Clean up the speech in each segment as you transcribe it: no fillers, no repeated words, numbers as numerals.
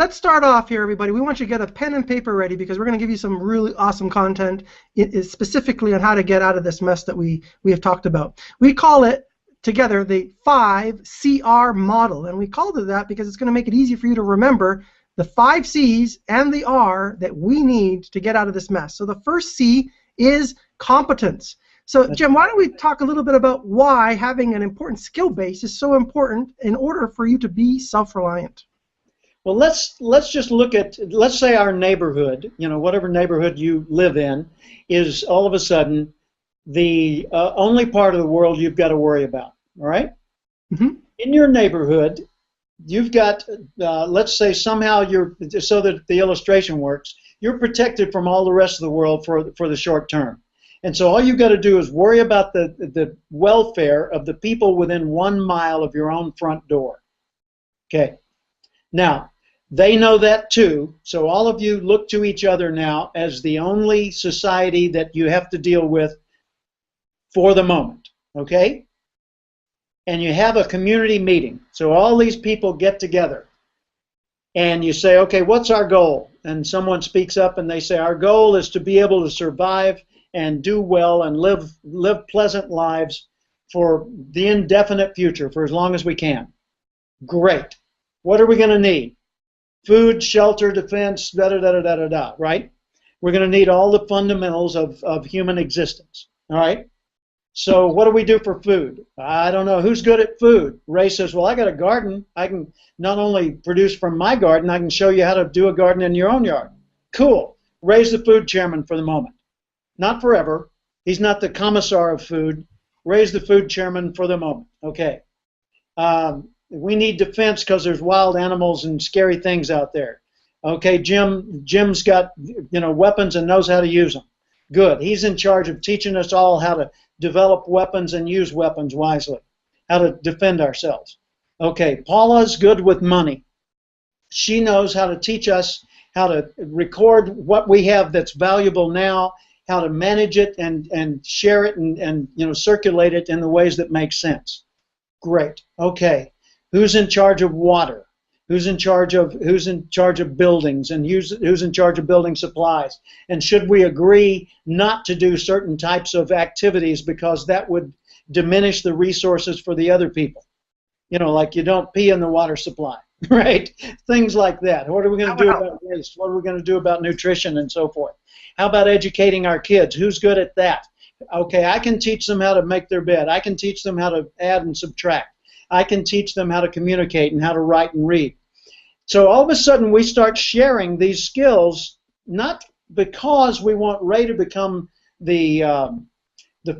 let's start off here, everybody. We want you to get a pen and paper ready because we're going to give you some really awesome content specifically on how to get out of this mess that we have talked about. We call it together the 5CR model, and we called it that because it's going to make it easy for you to remember the 5 C's and the R that we need to get out of this mess. So the first C is competence. So Jim, why don't we talk a little bit about why having an important skill base is so important in order for you to be self-reliant? Well, let's just look at, let's say our neighborhood, whatever neighborhood you live in, is all of a sudden the only part of the world you've got to worry about, all right? Mm-hmm. In your neighborhood, you've got, let's say somehow so that the illustration works, you're protected from all the rest of the world for the short term. And so all you've got to do is worry about the welfare of the people within 1 mile of your own front door. Okay. Now, they know that too, so all of you look to each other now as the only society that you have to deal with for the moment, okay? And you have a community meeting. So all these people get together and you say, okay, what's our goal? And someone speaks up and they say, our goal is to be able to survive and do well and live pleasant lives for the indefinite future, for as long as we can. Great. What are we going to need? Food, shelter, defense, da-da-da-da-da-da, right? We're going to need all the fundamentals of human existence, all right? So what do we do for food? I don't know. Who's good at food? Ray says, well, I got a garden. I can not only produce from my garden, I can show you how to do a garden in your own yard. Cool. Ray's the food chairman for the moment. Not forever. He's not the commissar of food. Ray's the food chairman for the moment. Okay. We need defense because there's wild animals and scary things out there. Okay, Jim's got weapons and knows how to use them. Good. He's in charge of teaching us all how to develop weapons and use weapons wisely, how to defend ourselves. Okay, Paula's good with money. She knows how to teach us how to record what we have that's valuable now, how to manage it and share it and circulate it in the ways that make sense. Great. Okay. Who's in charge of water? Who's in charge of buildings, and who's in charge of building supplies? And should we agree not to do certain types of activities because that would diminish the resources for the other people? Like you don't pee in the water supply, right? Things like that. What are we going to do about waste? What are we going to do about nutrition and so forth? How about educating our kids? Who's good at that? Okay, I can teach them how to make their bed. I can teach them how to add and subtract. I can teach them how to communicate and how to write and read. So all of a sudden we start sharing these skills, not because we want Ray to become the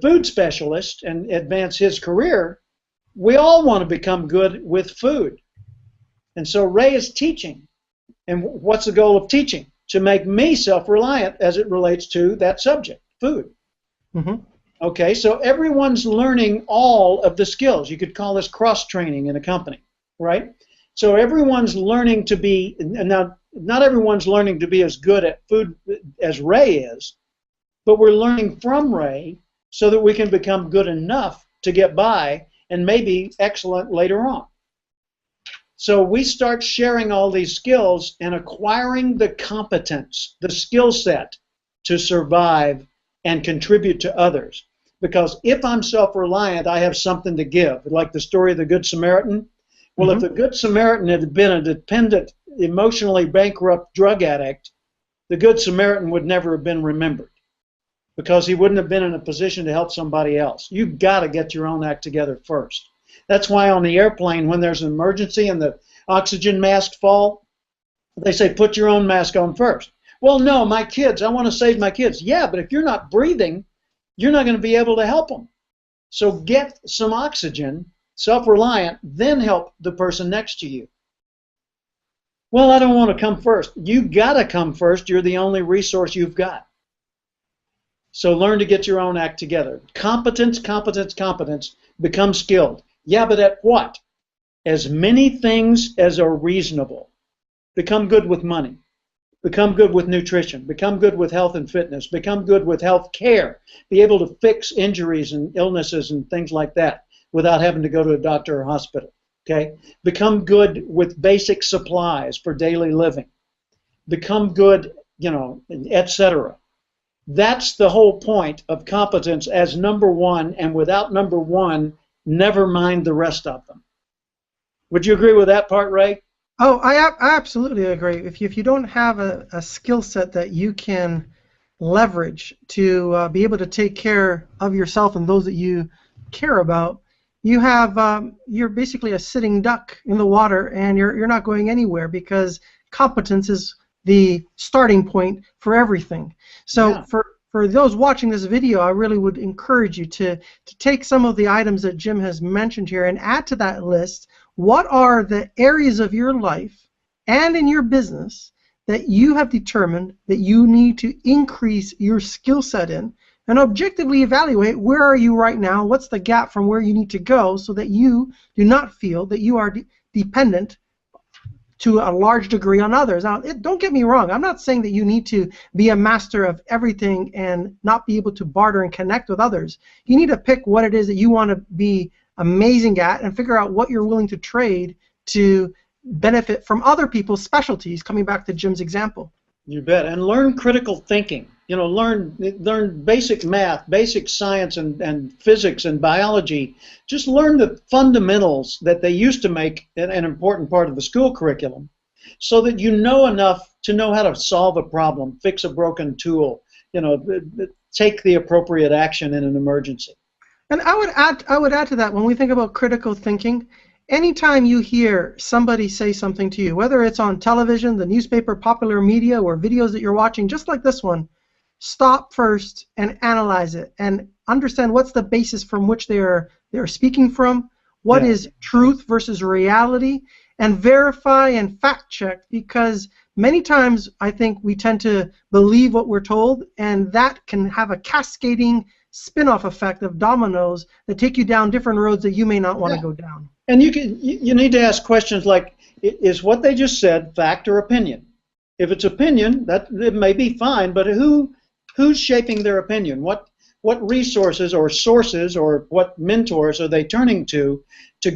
food specialist and advance his career. We all want to become good with food. And so Ray is teaching. And what's the goal of teaching? To make me self-reliant as it relates to that subject, food. Mm-hmm. Okay, so everyone's learning all of the skills. You could call this cross-training in a company, right? So everyone's learning to be, now not everyone's learning to be as good at food as Ray is, but we're learning from Ray so that we can become good enough to get by and maybe excellent later on. So we start sharing all these skills and acquiring the competence, the skill set to survive and contribute to others. Because if I'm self-reliant, I have something to give. Like the story of the Good Samaritan. Well, if the Good Samaritan had been a dependent, emotionally bankrupt drug addict, the Good Samaritan would never have been remembered because he wouldn't have been in a position to help somebody else. You've got to get your own act together first. That's why on the airplane, when there's an emergency and the oxygen masks fall, they say, put your own mask on first. Well, no, my kids, I want to save my kids. Yeah, but if you're not breathing, you're not going to be able to help them. So get some oxygen, self-reliant, then help the person next to you. Well, I don't want to come first. You got to come first. You're the only resource you've got. So learn to get your own act together. Competence, competence, competence. Become skilled. Yeah, but at what? As many things as are reasonable. Become good with money. Become good with nutrition. Become good with health and fitness. Become good with health care. Be able to fix injuries and illnesses and things like that without having to go to a doctor or hospital. Okay? Become good with basic supplies for daily living. Become good, etc. That's the whole point of competence as number one, and without number one, never mind the rest of them. Would you agree with that part, Ray? Oh, I absolutely agree. If you don't have a skill set that you can leverage to be able to take care of yourself and those that you care about, you're basically a sitting duck in the water, and you're not going anywhere, because competence is the starting point for everything. So Yeah. for those watching this video, I really would encourage you to take some of the items that Jim has mentioned here and add to that list. What are the areas of your life and in your business that you have determined that you need to increase your skill set in, and objectively evaluate where are you right now, what's the gap from where you need to go, so that you do not feel that you are dependent to a large degree on others. Now, don't get me wrong. I'm not saying that you need to be a master of everything and not be able to barter and connect with others. You need to pick what it is that you want to be amazing at and figure out what you're willing to trade to benefit from other people's specialties, coming back to Jim's example. You bet. And learn critical thinking. Learn basic math, basic science, and physics and biology. Just learn the fundamentals that they used to make an important part of the school curriculum, so that you know enough to know how to solve a problem, fix a broken tool, take the appropriate action in an emergency. And I would add to that, when we think about critical thinking, anytime you hear somebody say something to you, whether it's on television, the newspaper, popular media, or videos that you're watching, just like this one, stop first and analyze it and understand what's the basis from which they're speaking from, what is truth versus reality, and verify and fact check, because many times I think we tend to believe what we're told, and that can have a cascading spin-off effect of dominoes that take you down different roads that you may not want to go down. And you need to ask questions like, is what they just said fact or opinion? If it's opinion, it may be fine, but who's shaping their opinion? What resources or sources or what mentors are they turning to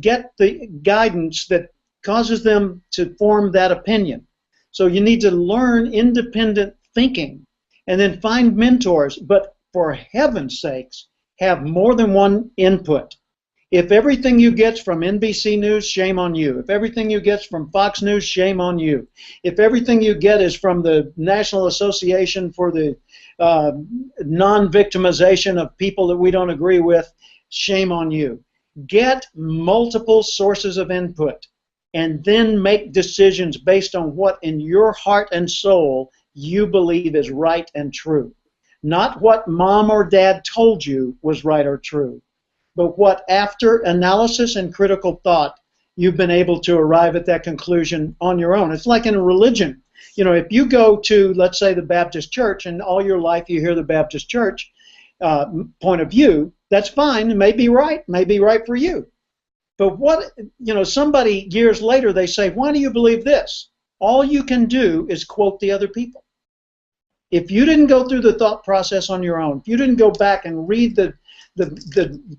get the guidance that causes them to form that opinion? So you need to learn independent thinking and then find mentors, but for heaven's sakes, have more than one input. If everything you get from NBC News, shame on you. If everything you get from Fox News, shame on you. If everything you get is from the National Association for the Non-Victimization of People that we don't agree with, shame on you. Get multiple sources of input and then make decisions based on what in your heart and soul you believe is right and true. Not what mom or dad told you was right or true, but what, after analysis and critical thought, you've been able to arrive at that conclusion on your own. It's like in a religion. If you go to, let's say, the Baptist church, and all your life you hear the Baptist church point of view, that's fine. It may be right for you. But somebody years later, they say, why do you believe this? All you can do is quote the other people. If you didn't go through the thought process on your own, if you didn't go back and read the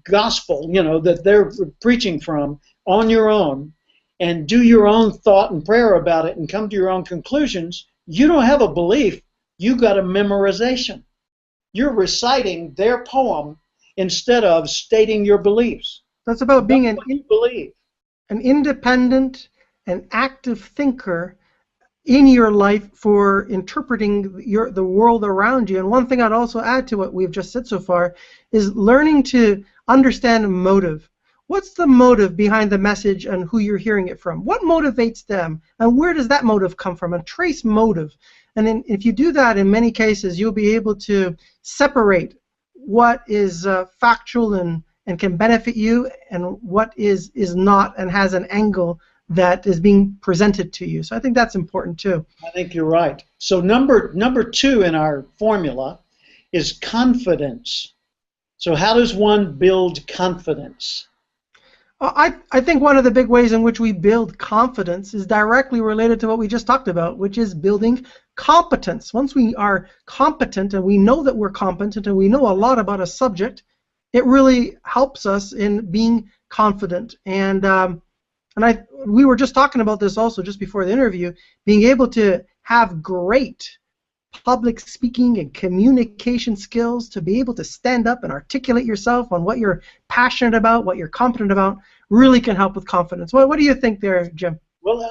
gospel, that they're preaching from on your own, and do your own thought and prayer about it and come to your own conclusions, you don't have a belief. You got a memorization. You're reciting their poem instead of stating your beliefs. That's about being an independent and active thinker in your life for interpreting the world around you. And one thing I'd also add to what we've just said so far is learning to understand motive. What's the motive behind the message and who you're hearing it from? What motivates them? And where does that motive come from? And trace motive. And then if you do that, in many cases, you'll be able to separate what is factual and can benefit you, and what is not and has an angle that is being presented to you. So I think that's important too. I think you're right. So number two in our formula is confidence. So how does one build confidence? I think one of the big ways in which we build confidence is directly related to what we just talked about, which is building competence. Once we are competent and we know that we're competent and we know a lot about a subject, it really helps us in being confident. And And we were just talking about this also just before the interview, being able to have great public speaking and communication skills, to be able to stand up and articulate yourself on what you're passionate about, what you're confident about, really can help with confidence. What do you think there, Jim? Well,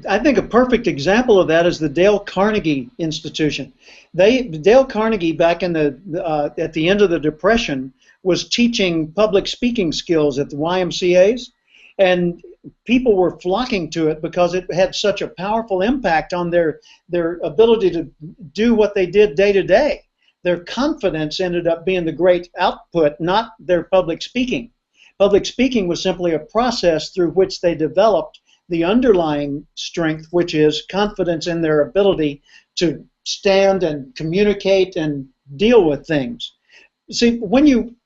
I think a perfect example of that is the Dale Carnegie Institution. Dale Carnegie, back in at the end of the Depression, was teaching public speaking skills at the YMCA's, and people were flocking to it because it had such a powerful impact on their ability to do what they did day to day. Their confidence ended up being the great output, not their public speaking. Public speaking was simply a process through which they developed the underlying strength, which is confidence in their ability to stand and communicate and deal with things. See, when you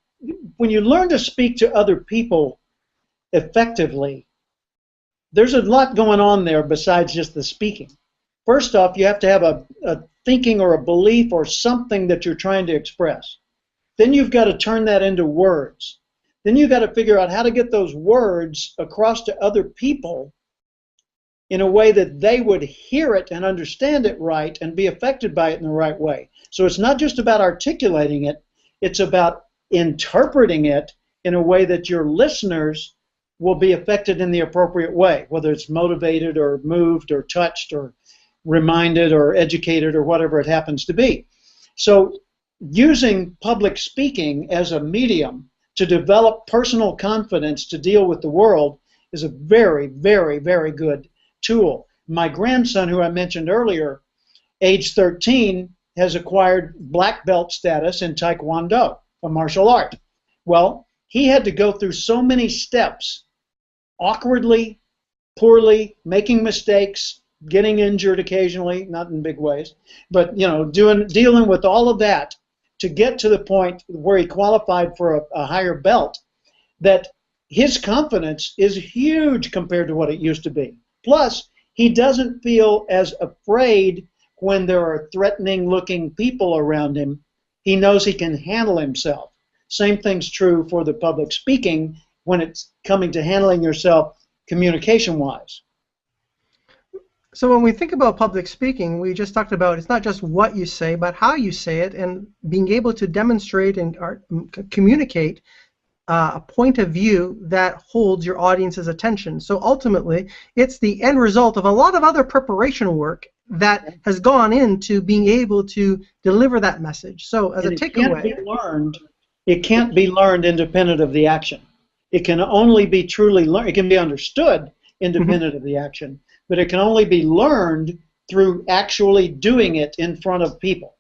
learn to speak to other people effectively, there's a lot going on there besides just the speaking. First off, you have to have a thinking or a belief or something that you're trying to express. Then you've got to turn that into words. Then you've got to figure out how to get those words across to other people in a way that they would hear it and understand it right and be affected by it in the right way. So it's not just about articulating it, it's about interpreting it in a way that your listeners will be affected in the appropriate way, whether it's motivated or moved or touched or reminded or educated or whatever it happens to be. So using public speaking as a medium to develop personal confidence to deal with the world is a very, very, very good tool. My grandson, who I mentioned earlier, age 13, has acquired black belt status in Taekwondo, a martial art. Well, he had to go through so many steps, awkwardly, poorly, making mistakes, getting injured occasionally, not in big ways, but dealing with all of that to get to the point where he qualified for a higher belt, that his confidence is huge compared to what it used to be. Plus, he doesn't feel as afraid when there are threatening-looking people around him. He knows he can handle himself. Same thing's true for the public speaking when it's coming to handling yourself communication-wise. So when we think about public speaking, we just talked about it's not just what you say, but how you say it, and being able to demonstrate and communicate a point of view that holds your audience's attention. So ultimately, it's the end result of a lot of other preparation work that has gone into being able to deliver that message. So as a takeaway, it can't be learned independent of the action. It can only be truly learned. It can be understood independent of the action, but it can only be learned through actually doing it in front of people.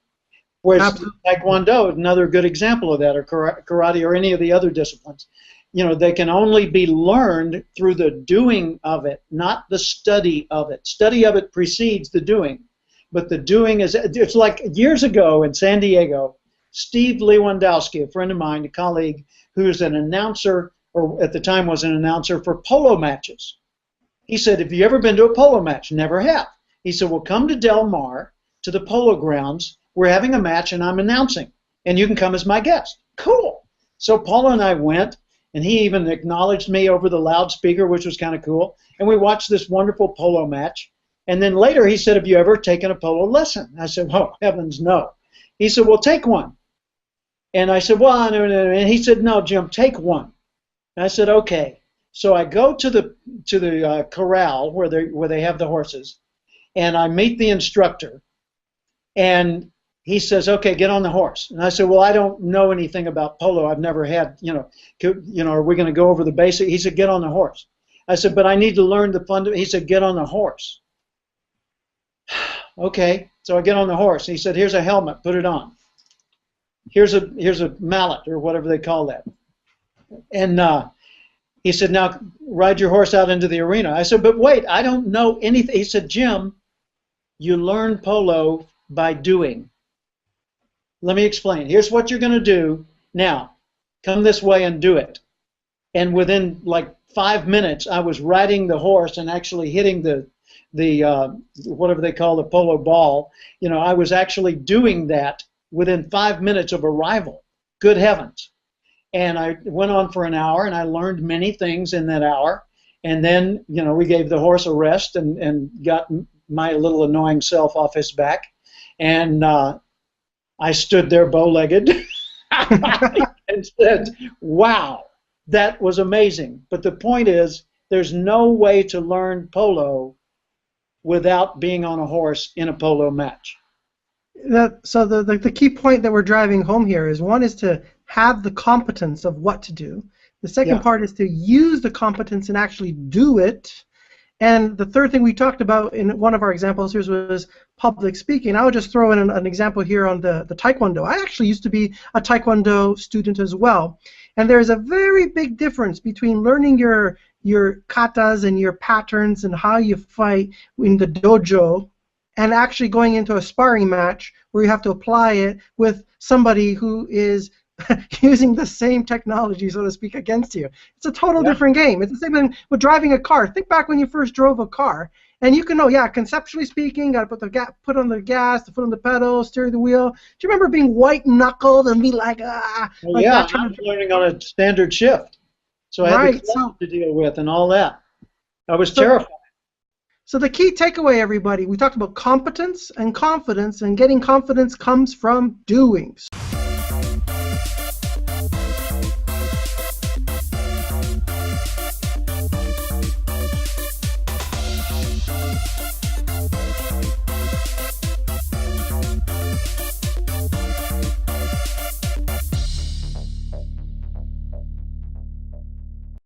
Whereas Taekwondo, another good example of that, or karate, or any of the other disciplines, they can only be learned through the doing of it, not the study of it. Study of it precedes the doing, but the doing it's like years ago in San Diego, Steve Lewandowski, a friend of mine, a colleague, who's an announcer, or at the time was an announcer for polo matches. He said, "Have you ever been to a polo match?" Never have. He said, "Well, come to Del Mar, to the polo grounds. We're having a match and I'm announcing, and you can come as my guest." Cool. So Paula and I went, and he even acknowledged me over the loudspeaker, which was kind of cool. And we watched this wonderful polo match. And then later he said, "Have you ever taken a polo lesson?" I said, "Oh, heavens, no." He said, "Well, take one." And I said, "Well, no, no." And he said, "No, Jim, take one." And I said, "Okay." So I go to the corral where they have the horses, and I meet the instructor, and he says, "Okay, get on the horse." And I said, "Well, I don't know anything about polo. I've never had, are we going to go over the basic?" He said, "Get on the horse." I said, "But I need to learn the fund." He said, "Get on the horse." Okay, so I get on the horse. He said, "Here's a helmet, put it on. Here's a mallet," or whatever they call that. And he said, "Now ride your horse out into the arena." I said, "But wait, I don't know anything." He said, "Jim, you learn polo by doing. Let me explain. Here's what you're going to do. Now, come this way and do it." And within like 5 minutes, I was riding the horse and actually hitting the whatever they call the polo ball. I was actually doing that within 5 minutes of arrival. Good heavens. And I went on for an hour, and I learned many things in that hour. And then, we gave the horse a rest and got my little annoying self off his back. And I stood there bow-legged and said, wow, that was amazing. But the point is, there's no way to learn polo without being on a horse in a polo match. So the key point that we're driving home here is, one is to have the competence of what to do. The second part is to use the competence and actually do it. And the third thing we talked about in one of our examples here was public speaking. I would just throw in an example here on the Taekwondo. I actually used to be a Taekwondo student as well. And there's a very big difference between learning your katas and your patterns and how you fight in the dojo and actually going into a sparring match where you have to apply it with somebody who is using the same technology, so to speak, against you. It's a total different game. It's the same thing with driving a car. Think back when you first drove a car, and you can know, conceptually speaking, got to put on the gas, the foot on the pedal, steer the wheel. Do you remember being white-knuckled and be like, Well, like I was learning on a standard shift, so I had the clutch to deal with and all that. I was terrified. So the key takeaway, everybody, we talked about competence and confidence, and getting confidence comes from doing.